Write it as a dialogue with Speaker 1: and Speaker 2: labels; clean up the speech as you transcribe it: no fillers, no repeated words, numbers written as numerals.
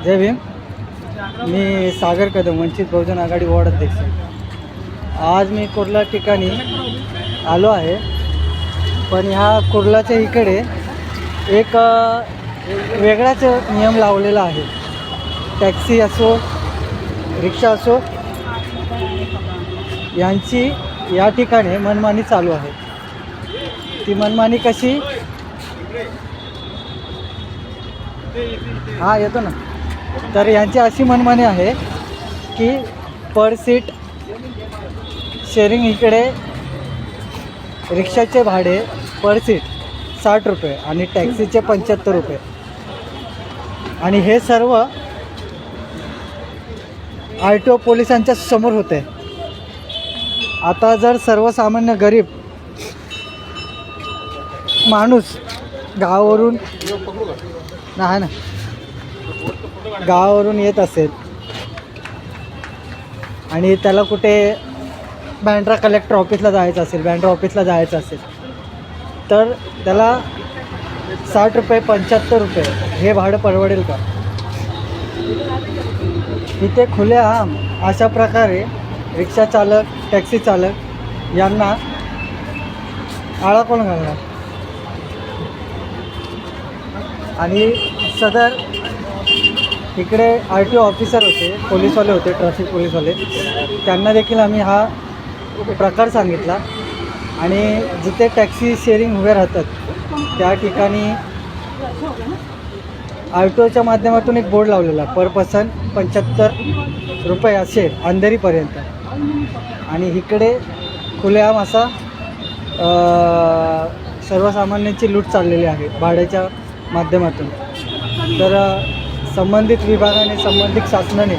Speaker 1: जय भीम. मी सागर कदम, वंचित बहुजन आघाडी ward अध्यक्ष. आज मी कुर्ला ठिकाणी आलो आहे, पण ह्या कुर्लाच्या इकडे एक वेगळाच नियम लावलेला आहे. टॅक्सी असो, रिक्षा असो, यांची या ठिकाणी मनमानी चालू आहे. ती मनमानी कशी? हा येतो ना. तर यांची अशी मनमानी आहे की पर सीट शेअरिंग इकडे रिक्षाचे भाडे पर सीट 60 रुपये आणि टॅक्सीचे 75 रुपये. आणि हे सर्व RTO पोलिसांच्या समोर होते. आता जर सर्वसामान्य गरीब माणूस गावावरून नाही ना गावावरून येत असेल आणि त्याला कुठे बँड्रा कलेक्टर ऑफिसला जायचं असेल, बँड्रा ऑफिसला जायचं असेल, तर त्याला 60 रुपये 75 रुपये हे भाडं परवडेल का? इथे खुलेआम अशा प्रकारे रिक्षा चालक, टॅक्सी चालक यांना आळा कोण घालणार? आणि सदर इकडे RTO ऑफिसर होते, पोलीसवाले होते, ट्रॅफिक पोलीसवाले, त्यांना देखील आम्ही हा प्रकार सांगितला. आणि जिथे टॅक्सी शेअरिंग उभे राहतात त्या ठिकाणी RTOच्या माध्यमातून एक बोर्ड लावलेला, पर पर्सन 75 रुपये असेल अंधेरीपर्यंत. आणि इकडे खुलेआम असा सर्वसामान्यांची लूट चाललेली आहे भाड्याच्या माध्यमातून. तर संबंधित विभागाने, संबंधित शासनाने